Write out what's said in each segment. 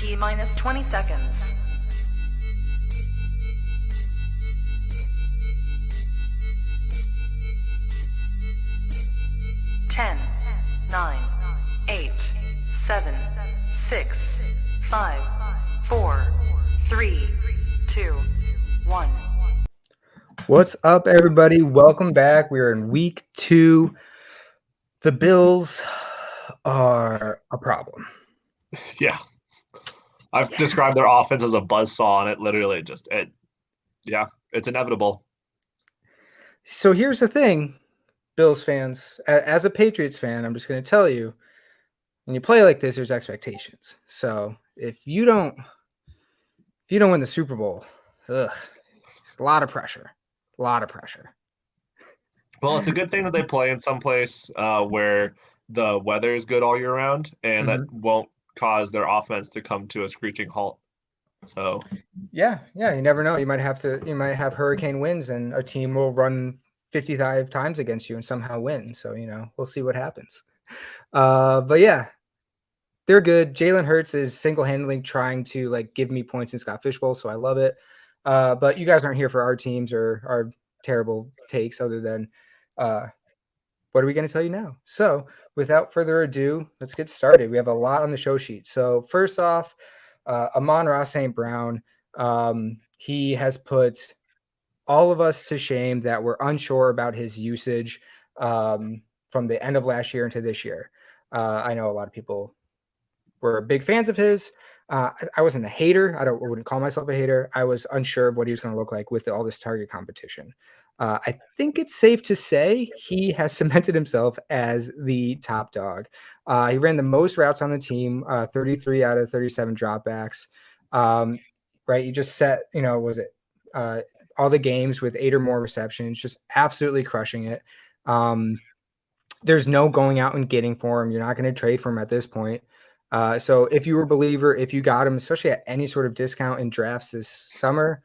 T-minus 20 seconds. Ten, 9, 8, 7, 6, 5, 4, 3, 2, 1. What's up, everybody? Welcome back. We are in week 2. The Bills are a problem. Yeah. I've described their offense as a buzzsaw, and it literally it's inevitable. So here's the thing, Bills fans. As a Patriots fan, I'm just going to tell you, when you play like this, there's expectations. So if you don't win the Super Bowl, a lot of pressure. Well, it's a good thing that they play in some place where the weather is good all year round, and that won't cause their offense to come to a screeching halt. So yeah, you never know. You might have hurricane winds, and a team will run 55 times against you and somehow win. So we'll see what happens. But yeah, they're good. Jalen Hurts is single-handedly trying to give me points in Scott Fishbowl, so I love it. But you guys aren't here for our teams or our terrible takes, other than what are we going to tell you now? So without further ado, let's get started. We have a lot on the show sheet. So first off, Amon-Ra St. Brown, he has put all of us to shame that we're unsure about his usage from the end of last year into this year. I know a lot of people were big fans of his. I wasn't a hater. I wouldn't call myself a hater. I was unsure of what he was going to look like with all this target competition. I think it's safe to say he has cemented himself as the top dog. He ran the most routes on the team, 33 out of 37 dropbacks. Right, he just set, all the games with 8 or more receptions, just absolutely crushing it. There's no going out and getting for him. You're not going to trade for him at this point. So if you were a believer, if you got him, especially at any sort of discount in drafts this summer,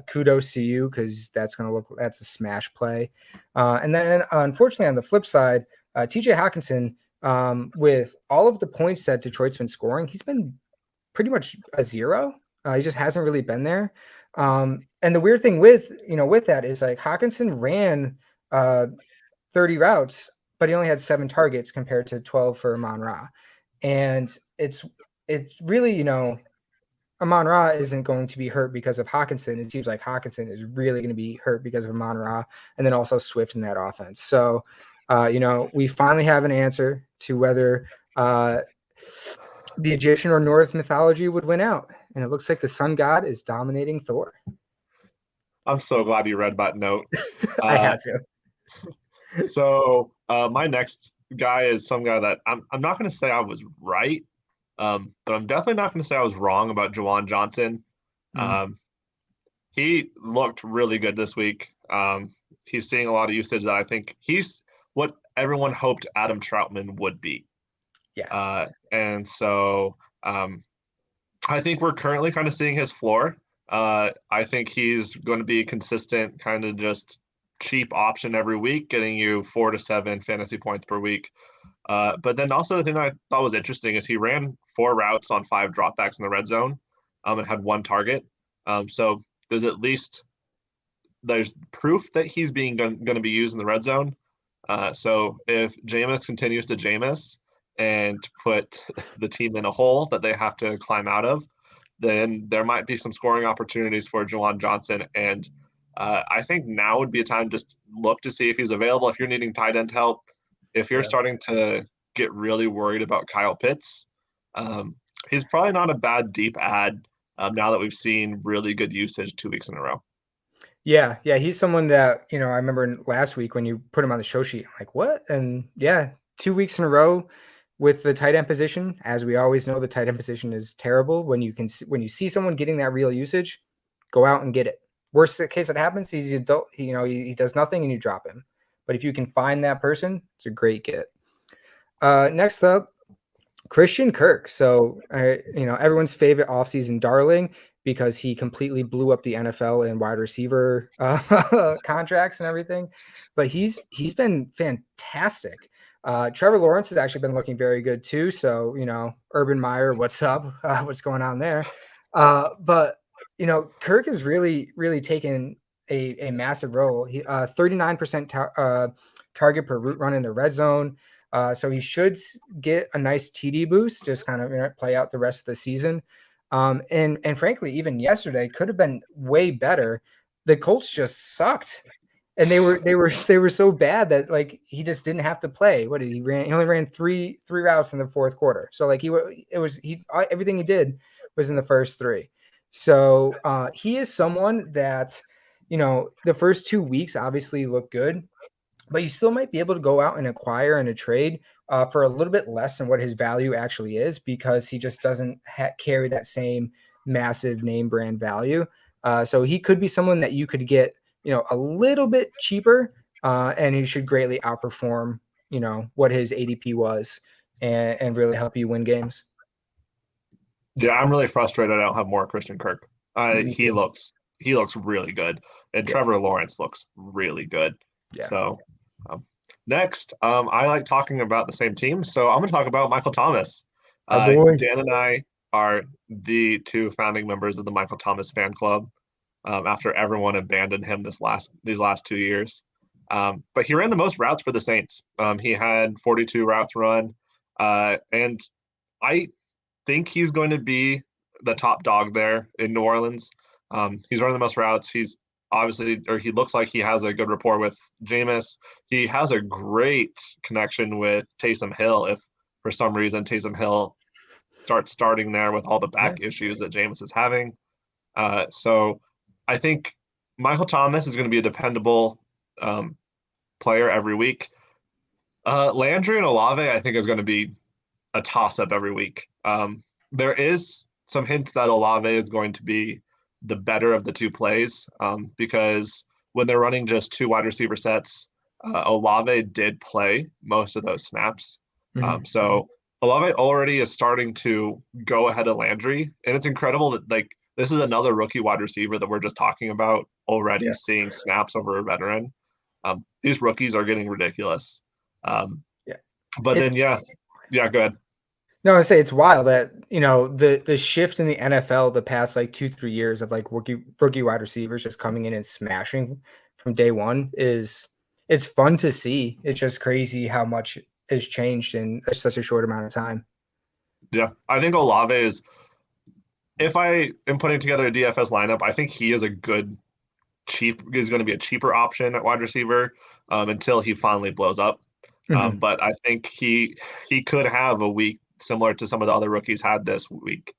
kudos to you, because that's a smash play. And then unfortunately on the flip side, TJ Hockenson, with all of the points that Detroit's been scoring, he's been pretty much a zero. He just hasn't really been there. And the weird thing with that is Hockenson ran 30 routes, but he only had 7 targets compared to 12 for Amon-Ra. And it's really, Amon-Ra isn't going to be hurt because of Hockenson. It seems like Hockenson is really going to be hurt because of Amon-Ra, and then also Swift in that offense. So, we finally have an answer to whether the Egyptian or Norse mythology would win out. And it looks like the sun god is dominating Thor. I'm so glad you read that note. I had to. So my next guy is some guy that I'm not going to say I was right, but I'm definitely not going to say I was wrong about Juwan Johnson. He looked really good this week. He's seeing a lot of usage that I think he's what everyone hoped Adam Troutman would be. Yeah. And so I think we're currently kind of seeing his floor. I think he's going to be a consistent kind of just cheap option every week, getting you 4 to 7 fantasy points per week. But then also the thing that I thought was interesting is he ran 4 routes on 5 dropbacks in the red zone and had 1 target. So there's proof that he's being going to be used in the red zone. So if Jameis continues to Jameis and put the team in a hole that they have to climb out of, then there might be some scoring opportunities for Juwan Johnson. And I think now would be a time to just look to see if he's available. If you're needing tight end help, if you're starting to get really worried about Kyle Pitts, he's probably not a bad deep ad now that we've seen really good usage 2 weeks in a row. Yeah, he's someone that, I remember last week when you put him on the show sheet, I'm like, what? And 2 weeks in a row with the tight end position. As we always know, the tight end position is terrible. When you see someone getting that real usage, go out and get it. Worst case that happens, he's adult. He does nothing and you drop him. But if you can find that person, it's a great get. Next up, Christian Kirk. So, everyone's favorite offseason darling, because he completely blew up the NFL in wide receiver contracts and everything. But he's been fantastic. Trevor Lawrence has actually been looking very good too. So, Urban Meyer, what's up? What's going on there? But, Kirk has really, really taken a massive role. He 39% target per route run in the red zone. So he should get a nice TD boost, just kind of play out the rest of the season. And frankly, even yesterday could have been way better. The Colts just sucked. And they were so bad that like he just didn't have to play. What did he ran? He only ran three routes in the fourth quarter. So like everything he did was in the first three. So he is someone that, the first 2 weeks obviously look good, but you still might be able to go out and acquire in a trade for a little bit less than what his value actually is, because he just doesn't carry that same massive name brand value. So he could be someone that you could get, a little bit cheaper, and he should greatly outperform, what his ADP was, and really help you win games. Yeah, I'm really frustrated I don't have more Christian Kirk. He looks really good, and Trevor Lawrence looks really good. Yeah. So next, I like talking about the same team, so I'm going to talk about Michael Thomas. Dan and I are the two founding members of the Michael Thomas fan club. After everyone abandoned him these last 2 years. But he ran the most routes for the Saints. He had 42 routes run. And I think he's going to be the top dog there in New Orleans. He's running the most routes. He looks like he has a good rapport with Jameis. He has a great connection with Taysom Hill if for some reason Taysom Hill starting there with all the back issues that Jameis is having. So I think Michael Thomas is going to be a dependable player every week. Landry and Olave, I think, is going to be a toss-up every week. There is some hints that Olave is going to be the better of the two plays, because when they're running just two wide receiver sets, Olave did play most of those snaps. So Olave already is starting to go ahead of Landry, and it's incredible that this is another rookie wide receiver that we're just talking about already seeing snaps over a veteran. These rookies are getting ridiculous. But then, go ahead. No, I say it's wild that, the shift in the NFL the past 2-3 years of rookie wide receivers just coming in and smashing from day one it's fun to see. It's just crazy how much has changed in such a short amount of time. Yeah, I think Olave is. If I am putting together a DFS lineup, I think he is is going to be a cheaper option at wide receiver until he finally blows up. But I think he could have a week similar to some of the other rookies had this week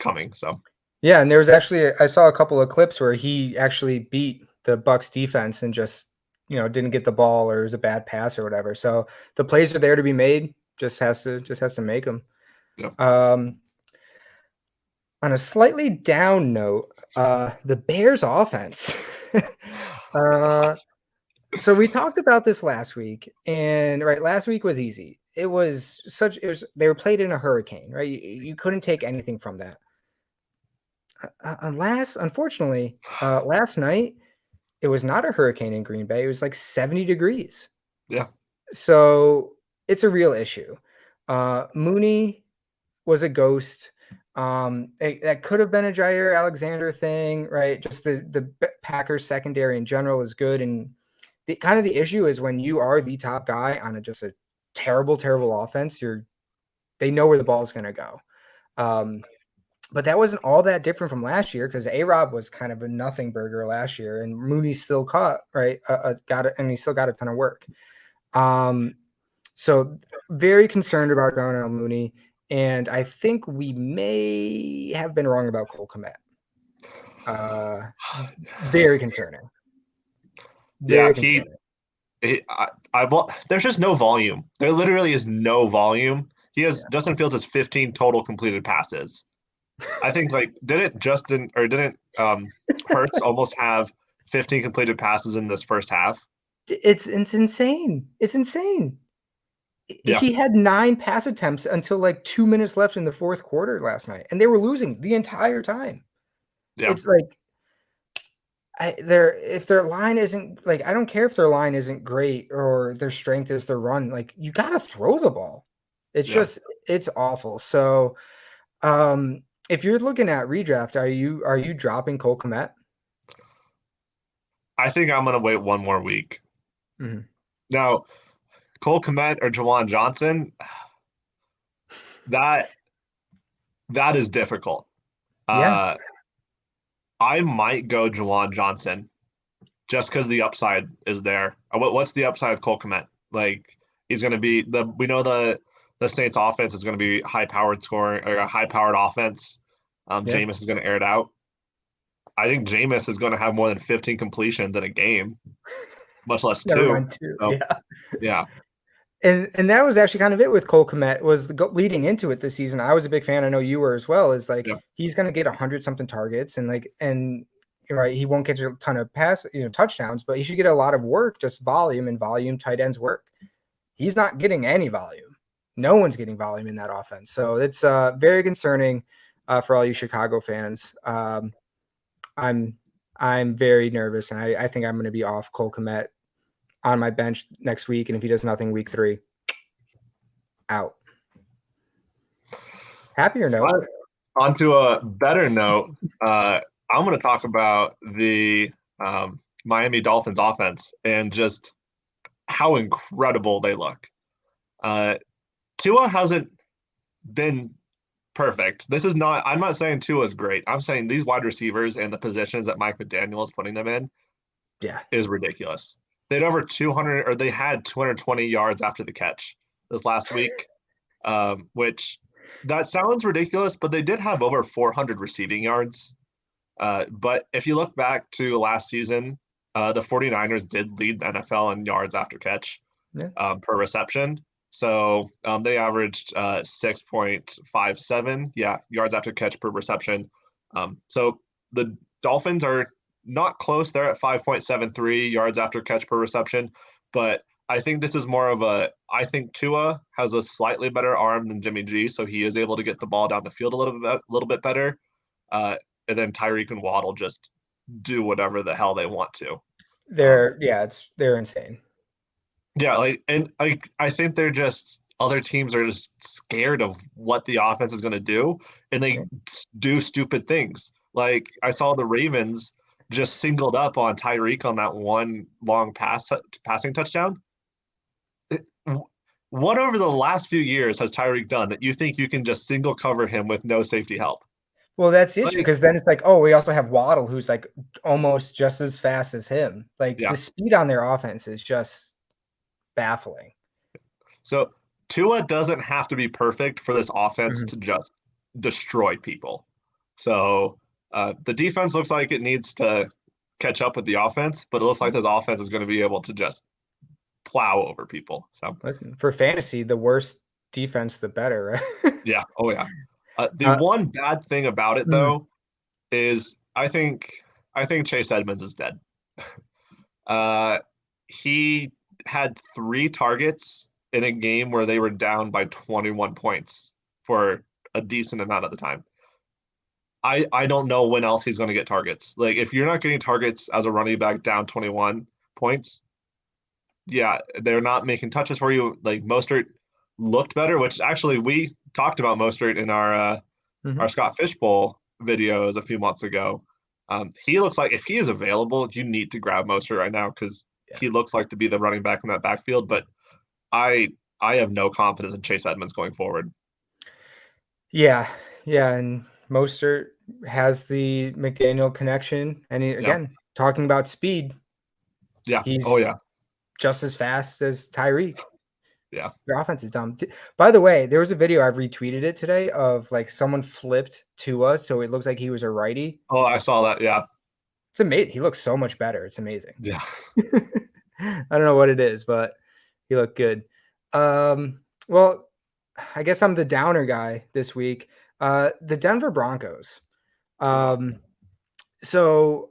coming. So yeah, and there was actually I saw a couple of clips where he actually beat the Bucs defense and just didn't get the ball, or it was a bad pass or whatever. So the plays are there to be made. Just has to make them. Yeah. On a slightly down note, the Bears offense. So we talked about this last week, and last week was easy. They were played in a hurricane, right? You couldn't take anything from that. Unfortunately, last night it was not a hurricane in Green Bay. It was 70 degrees. Yeah. So it's a real issue. Mooney was a ghost. That could have been a Jair Alexander thing, right? Just the Packers secondary in general is good, and the issue is when you are the top guy on just a terrible offense, they know where the ball is going to go. But that wasn't all that different from last year, because A-Rob was kind of a nothing burger last year, and Mooney still got it, and he still got a ton of work. So very concerned about Darnell Mooney. And I think we may have been wrong about Cole Kmet. Very concerning. There's just no volume. There literally is no volume. Justin Fields has 15 total completed passes. I think didn't Hurts almost have 15 completed passes in this first half? It's insane. It's insane. Yeah. He had 9 pass attempts until 2 minutes left in the fourth quarter last night, and they were losing the entire time. Yeah. It's if their line isn't like, I don't care if their line isn't great or their strength is their run. Like, you got to throw the ball. It's Yeah. just, it's awful. So, if you're looking at redraft, are you dropping Cole Kmet? I think I'm going to wait one more week. Mhm. Now, Cole Kmet or Jawan Johnson, that is difficult. Yeah. I might go Jawan Johnson just because the upside is there. What's the upside with Cole Kmet? Like, he's going to be we know the Saints offense is going to be high powered scoring or a high powered offense. Yeah. Jameis is going to air it out. I think Jameis is going to have more than 15 completions in a game, much less Never two. mind two. So, Yeah. yeah. And that was actually kind of it with Cole Kmet, was leading into it this season. I was a big fan. I know you were as well. Is like, Yeah. he's going to get 100 something targets, and right, he won't get a ton of touchdowns, but he should get a lot of work, just volume, and volume tight ends work. He's not getting any volume. No one's getting volume in that offense. So it's very concerning for all you Chicago fans. I'm very nervous, and I think I'm going to be off Cole Kmet on my bench next week, and if he does nothing week 3, out. Happier note. But on to a better note, I'm going to talk about the Miami Dolphins offense and just how incredible they look. Tua hasn't been perfect. I'm not saying Tua's great. I'm saying these wide receivers and the positions that Mike McDaniel is putting them in is ridiculous. They had 220 yards after the catch this last week, which that sounds ridiculous, but they did have over 400 receiving yards. But if you look back to last season, the 49ers did lead the NFL in yards after catch per reception. So they averaged 6.57 yards after catch per reception. So the Dolphins are not close there at 5.73 yards after catch per reception, but I think this is more of I think Tua has a slightly better arm than Jimmy G, so he is able to get the ball down the field a little bit better. And then Tyreek and Waddle just do whatever the hell they want to. They're insane. Yeah, I think they're just other teams are just scared of what the offense is going to do, and they do stupid things. Like, I saw the Ravens just singled up on Tyreek on that one long passing touchdown. What over the last few years has Tyreek done that you think you can just single cover him with no safety help? Well, that's the issue, because then it's like, oh, we also have Waddle, who's like almost just as fast as him. Like, the speed on their offense is just baffling. So Tua doesn't have to be perfect for this offense to just destroy people. So the defense looks like it needs to catch up with the offense, but it looks like this offense is going to be able to just plow over people. So listen, for fantasy, the worse defense, the better, right? Yeah. Oh, yeah. The one bad thing about it, though, is I think Chase Edmonds is dead. He had 3 targets in a game where they were down by 21 points for a decent amount of the time. I don't know when else he's going to get targets. Like, if you're not getting targets as a running back down 21 points, they're not making touches for you. Like, Mostert looked better, which actually we talked about Mostert in our Scott Fishbowl videos a few months ago. He looks like, if he is available, you need to grab Mostert right now, because he looks like to be the running back in that backfield. But I have no confidence in Chase Edmonds going forward. Yeah, and Mostert has the McDaniel connection, and again, talking about speed. Yeah. He's just as fast as Tyreek. Yeah. Your offense is dumb. By the way, there was a video, I've retweeted it today, of like someone flipped Tua, so it looks like he was a righty. Oh, I saw that. Yeah. It's amazing. He looks so much better. It's amazing. Yeah. I don't know what it is, but he looked good. Well, I guess I'm the downer guy this week. The Denver Broncos. So,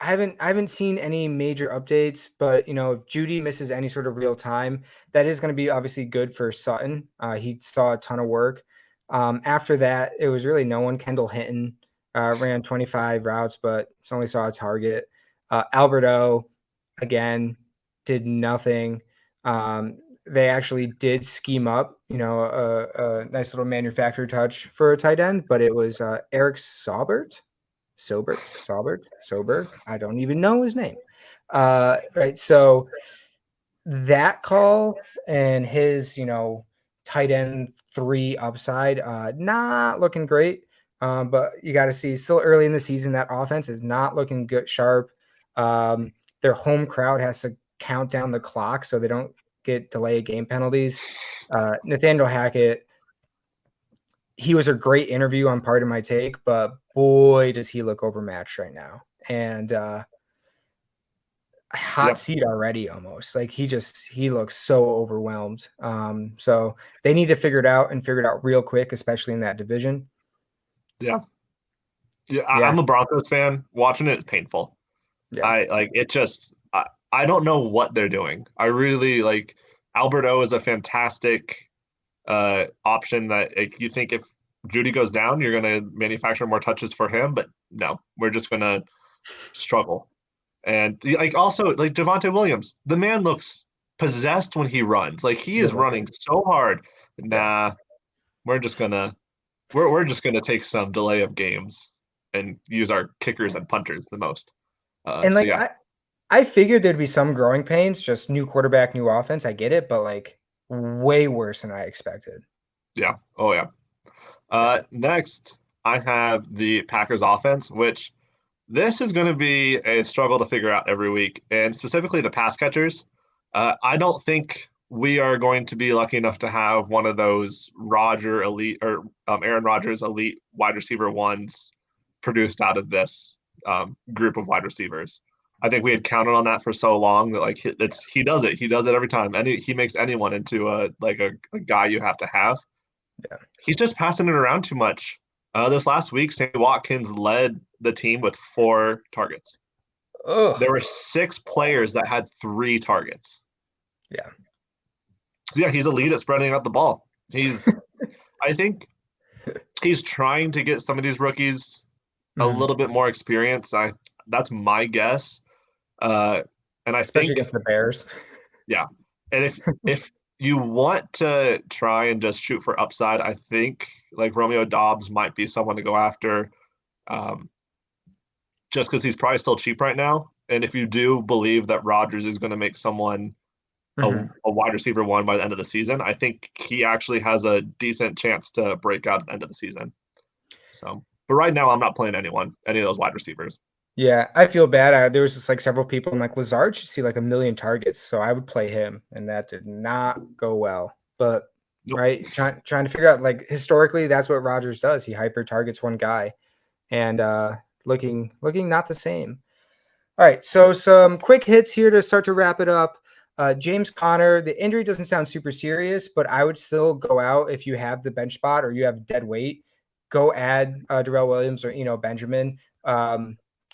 I haven't seen any major updates, but if Judy misses any sort of real time, that is going to be obviously good for Sutton. He saw a ton of work. After that, it was really no one. Kendall Hinton ran 25 routes, but only saw a target. Alberto, again, did nothing. They actually did scheme up, a nice little manufactured touch for a tight end, but it was Eric Sobert. I don't even know his name. Right. So that call and his, tight end 3 upside, not looking great. But you got to see still early in the season, that offense is not looking good, sharp. Their home crowd has to count down the clock so they don't get delay game penalties. Nathaniel Hackett, he was a great interview on Part of My Take, but boy, does he look overmatched right now. And hot seat already almost. Like he looks so overwhelmed. So they need to figure it out real quick, especially in that division. Yeah. I'm a Broncos fan. Watching it is painful. Yeah. I don't know what they're doing. I really like Alberto is a fantastic option that you think if Judy goes down, you're going to manufacture more touches for him, but no, we're just going to struggle. And also Javonte Williams, the man looks possessed when he runs. Like he is running so hard. Nah, we're just gonna take some delay of games and use our kickers and punters the most. I figured there'd be some growing pains, just new quarterback, new offense. I get it, but way worse than I expected. Yeah. Oh yeah. Next, I have the Packers offense, which this is going to be a struggle to figure out every week, and specifically the pass catchers. I don't think we are going to be lucky enough to have one of those Aaron Rodgers elite wide receiver ones produced out of this group of wide receivers. I think we had counted on that for so long that he does it. He does it every time, and he makes anyone into a guy you have to have. Yeah, he's just passing it around too much. This last week, Sammy Watkins led the team with 4 targets. Ugh. There were 6 players that had 3 targets. Yeah. So yeah, he's a lead at spreading out the ball. I think he's trying to get some of these rookies a little bit more experience. That's my guess. And I especially think against the Bears. Yeah. And if you want to try and just shoot for upside, I think Romeo Doubs might be someone to go after, just because he's probably still cheap right now. And if you do believe that Rodgers is going to make someone a wide receiver 1 by the end of the season, I think he actually has a decent chance to break out at the end of the season. So, but right now I'm not playing any of those wide receivers. Yeah, I feel bad. There was just several people. I'm Lazard should see 1 million targets, so I would play him, and that did not go well. But Nope. Right, trying to figure out historically, that's what Rodgers does. He hyper targets one guy, and looking not the same. All right, so some quick hits here to start to wrap it up. James Conner, the injury doesn't sound super serious, but I would still go out if you have the bench spot or you have dead weight. Go add Darrell Williams or Benjamin.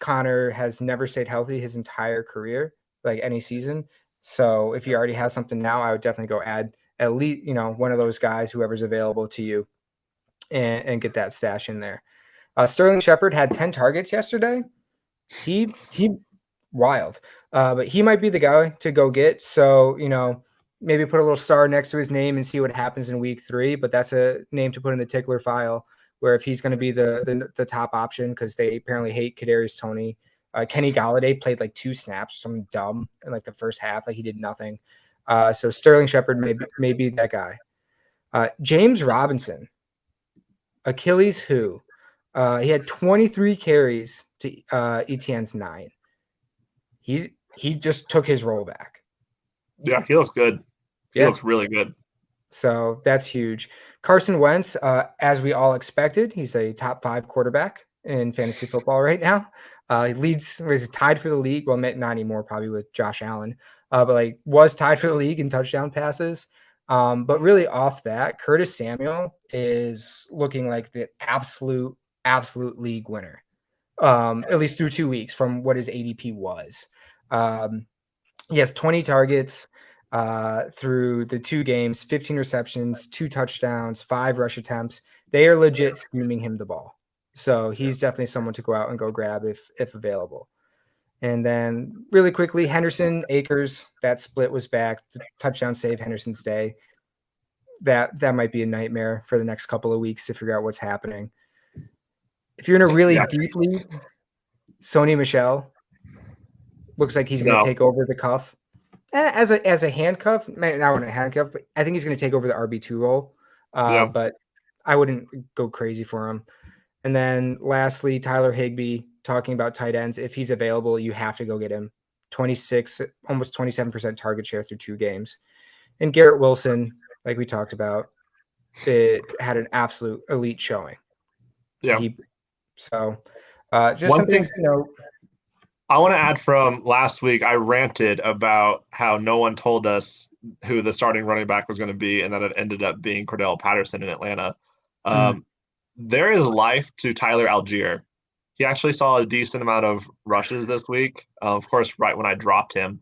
Connor has never stayed healthy his entire career, any season. So if he already has something now, I would definitely go add at least, one of those guys, whoever's available to you, and get that stash in there. Sterling Shepard had 10 targets yesterday. He wild. But he might be the guy to go get. So, maybe put a little star next to his name and see what happens in week 3. But that's a name to put in the tickler file, where if he's going to be the top option, because they apparently hate Kadarius Toney. Kenny Golladay played 2 snaps, something dumb in the first half. He did nothing. So Sterling Shepard may be that guy. James Robinson, Achilles who? He had 23 carries to Etienne's 9. He just took his role back. Yeah, he looks good. He looks really good. So that's huge. Carson Wentz, as we all expected, he's a top 5 quarterback in fantasy football right now. He was tied for the league. Well, not anymore, probably with Josh Allen, but was tied for the league in touchdown passes. But really off that, Curtis Samuel is looking like the absolute league winner, at least through 2 weeks from what his ADP was. He has 20 targets through the 2 games, 15 receptions, 2 touchdowns, 5 rush attempts. They are legit scheming him the ball. So he's definitely someone to go out and go grab if available. And then really quickly, Henderson, Akers, that split was back. The touchdown save Henderson's day. That might be a nightmare for the next couple of weeks to figure out what's happening. If you're in a really deep league, Sony Michel looks like he's going to take over the cuff. As a handcuff, not a handcuff, but I think he's going to take over the RB2 role. But I wouldn't go crazy for him. And then lastly, Tyler Higbee, talking about tight ends. If he's available, you have to go get him. 26, almost 27% target share through 2 games. And Garrett Wilson, like we talked about, it had an absolute elite showing. Yeah. Just some things to note. I want to add from last week, I ranted about how no one told us who the starting running back was going to be, and that it ended up being Cordell Patterson in Atlanta. There is life to Tyler Algier. He actually saw a decent amount of rushes this week. Of course, right when I dropped him.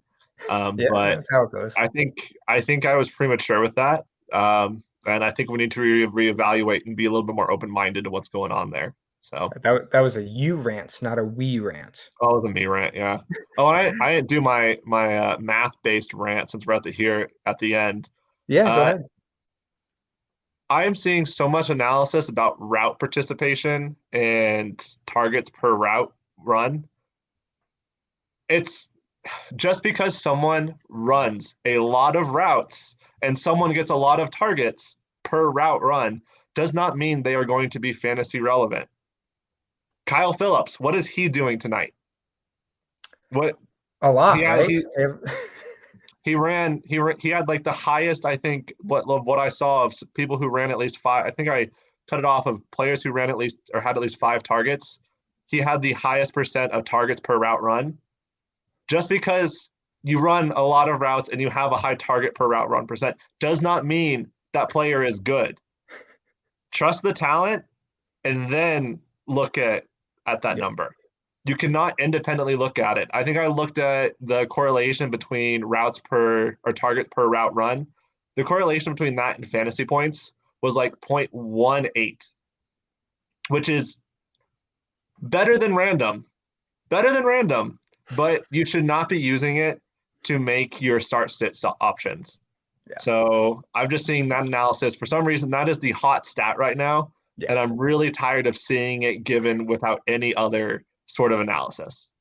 But that's how it goes. I think I was premature with that. And I think we need to reevaluate and be a little bit more open-minded to what's going on there. So that was a you rant, not a we rant. Oh, it was a me rant, yeah. Oh, I didn't do my math-based rant since we're at the end. Yeah, go ahead. I am seeing so much analysis about route participation and targets per route run. It's just because someone runs a lot of routes and someone gets a lot of targets per route run does not mean they are going to be fantasy relevant. Kyle Phillips, what is he doing tonight? A lot, right? He had like the highest, I think, what I saw of people who ran at least 5. I think I cut it off of players who ran at least or had at least 5 targets. He had the highest percent of targets per route run. Just because you run a lot of routes and you have a high target per route run percent does not mean that player is good. Trust the talent and then look at that number. You cannot independently look at it. I think I looked at the correlation between routes per or target per route run. The correlation between that and fantasy points was like 0.18, which is better than random, but you should not be using it to make your start-sit options. Yeah. So I'm just seeing that analysis. For some reason, that is the hot stat right now. Yeah. And I'm really tired of seeing it given without any other sort of analysis.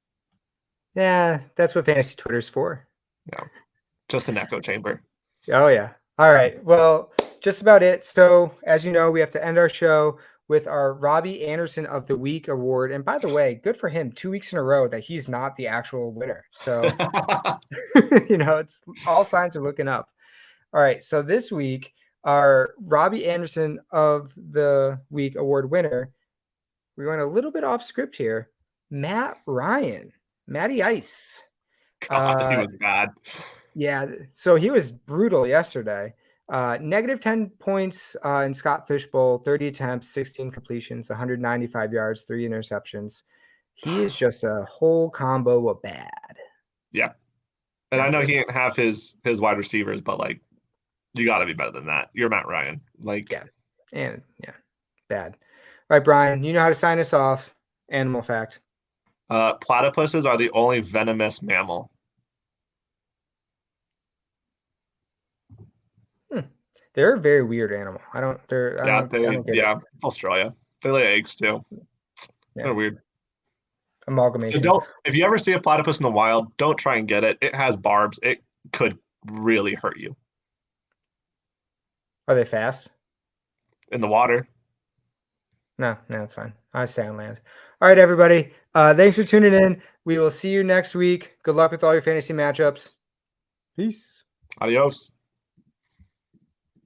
Yeah, that's what fantasy Twitter's for. Yeah, just an echo chamber. Oh, yeah. All right. Well, just about it. So, as you know, we have to end our show with our Robbie Anderson of the Week award. And by the way, good for him. 2 weeks in a row that he's not the actual winner. So, it's all signs are looking up. All right. So this week, our Robbie Anderson of the Week award winner, we're going a little bit off script here. Matt Ryan, Matty Ice. God, he was bad. Yeah, so he was brutal yesterday. Negative 10 points in Scott Fishbowl, 30 attempts, 16 completions, 195 yards, 3 interceptions. He is just a whole combo of bad. Yeah. And I know he didn't have his wide receivers, but like you got to be better than that. You're Matt Ryan. Bad. All right, Brian, you know how to sign us off. Animal fact. Platypuses are the only venomous mammal. They're a very weird animal. I don't get it. Australia. They lay eggs too. Yeah. They're weird. Amalgamation. So if you ever see a platypus in the wild, don't try and get it. It has barbs. It could really hurt you. Are they fast? In the water. No, it's fine. I stay on land. All right, everybody. Thanks for tuning in. We will see you next week. Good luck with all your fantasy matchups. Peace. Adios.